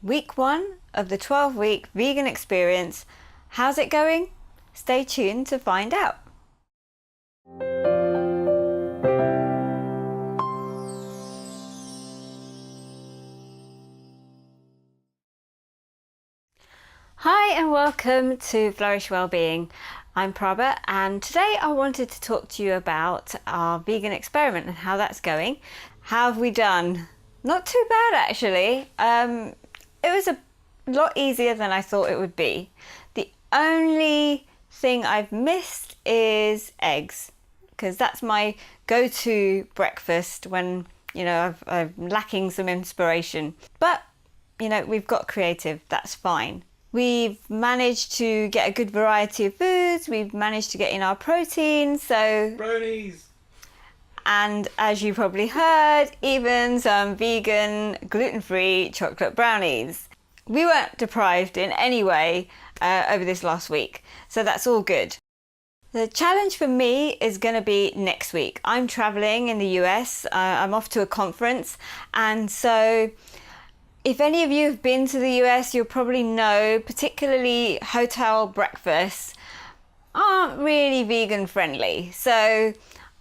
Week 1 of the 12-week vegan experience. How's it going? Stay tuned to find out. Hi and welcome to Flourish Wellbeing. I'm Prabha, and today I wanted to talk to you about our vegan experiment and how that's going. How have we done? Not too bad actually. It was a lot easier than I thought it would be. The only thing I've missed is eggs, because that's my go-to breakfast when, I'm lacking some inspiration. But, we've got creative, that's fine. We've managed to get a good variety of foods. We've managed to get in our protein, so... Brownies! And as you probably heard, even some vegan, gluten-free chocolate brownies. We weren't deprived in any way over this last week, so that's all good. The challenge for me is going to be next week. I'm traveling in the US. I'm off to a conference, and so if any of you have been to the US, you'll probably know, particularly hotel breakfasts aren't really vegan friendly. So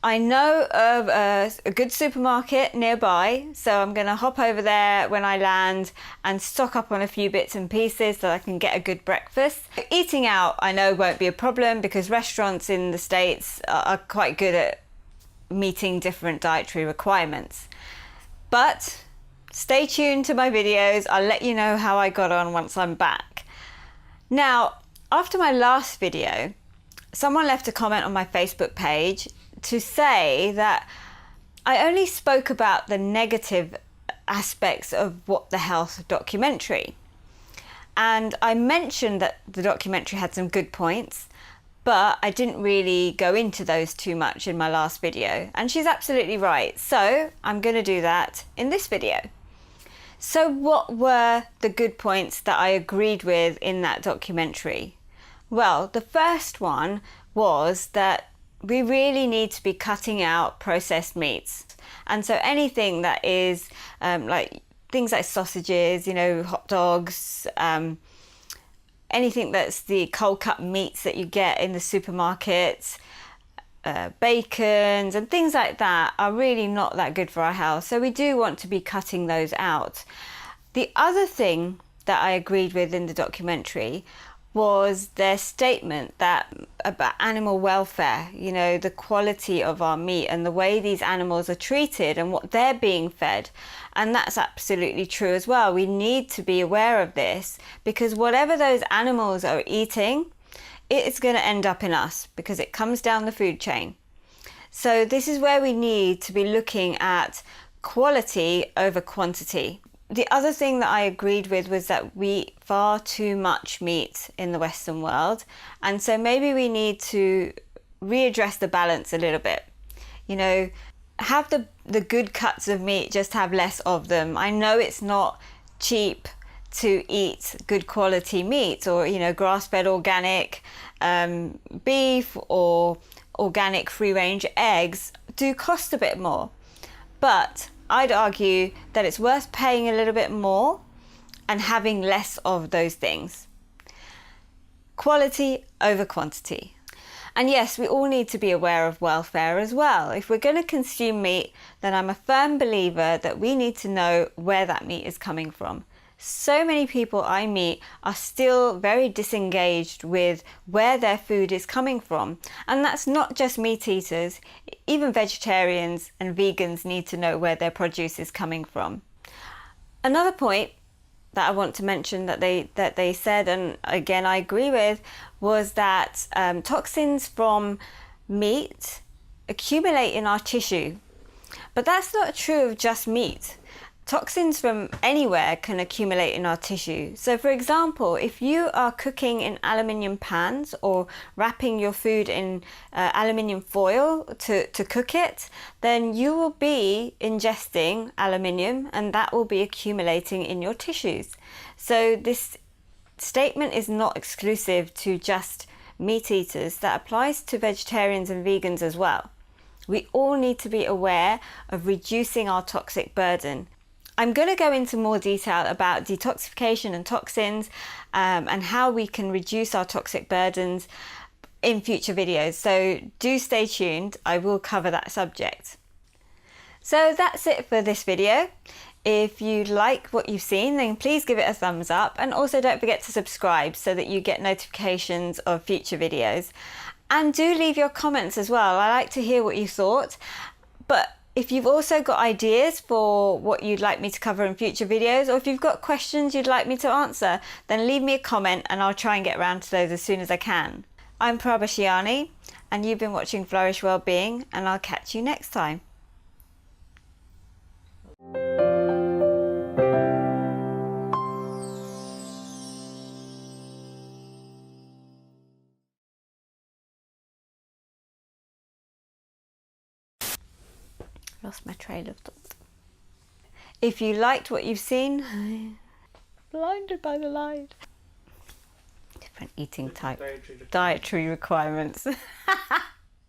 I know of a good supermarket nearby, so I'm going to hop over there when I land and stock up on a few bits and pieces so I can get a good breakfast. Eating out, I know, won't be a problem because restaurants in the States are quite good at meeting different dietary requirements. But stay tuned to my videos. I'll let you know how I got on once I'm back. Now, after my last video, someone left a comment on my Facebook page to say that I only spoke about the negative aspects of What the Health documentary. And I mentioned that the documentary had some good points, but I didn't really go into those too much in my last video. And she's absolutely right. So I'm going to do that in this video. So what were the good points that I agreed with in that documentary? Well, the first one was that we really need to be cutting out processed meats. And so anything that is like things like sausages, hot dogs, anything that's the cold cut meats that you get in the supermarkets, bacons and things like that are really not that good for our health. So we do want to be cutting those out. The other thing that I agreed with in the documentary was their statement about animal welfare, the quality of our meat and the way these animals are treated and what they're being fed. And that's absolutely true as well. We need to be aware of this because whatever those animals are eating, it's going to end up in us because it comes down the food chain. So this is where we need to be looking at quality over quantity. The other thing that I agreed with was that we eat far too much meat in the Western world. And so maybe we need to readdress the balance a little bit. Have the good cuts of meat, just have less of them. I know it's not cheap to eat good quality meat or, grass-fed organic beef or organic free-range eggs do cost a bit more. But I'd argue that it's worth paying a little bit more and having less of those things. Quality over quantity. And yes, we all need to be aware of welfare as well. If we're going to consume meat, then I'm a firm believer that we need to know where that meat is coming from. So many people I meet are still very disengaged with where their food is coming from. And that's not just meat eaters. Even vegetarians and vegans need to know where their produce is coming from. Another point that I want to mention that they said, and again I agree with, was that toxins from meat accumulate in our tissue. But that's not true of just meat. Toxins from anywhere can accumulate in our tissue. So for example, if you are cooking in aluminium pans or wrapping your food in aluminium foil to cook it, then you will be ingesting aluminium and that will be accumulating in your tissues. So this statement is not exclusive to just meat eaters. That applies to vegetarians and vegans as well. We all need to be aware of reducing our toxic burden. I'm going to go into more detail about detoxification and toxins and how we can reduce our toxic burdens in future videos. So do stay tuned. I will cover that subject. So that's it for this video. If you like what you've seen, then please give it a thumbs up, and also don't forget to subscribe so that you get notifications of future videos. And do leave your comments as well. I like to hear what you thought. But if you've also got ideas for what you'd like me to cover in future videos, or if you've got questions you'd like me to answer, then leave me a comment and I'll try and get around to those as soon as I can. I'm Prabhashiani, and you've been watching Flourish Wellbeing, and I'll catch you next time. Lost my trail of thought. If you liked what you've seen, blinded by the light. Different eating type, dietary requirements.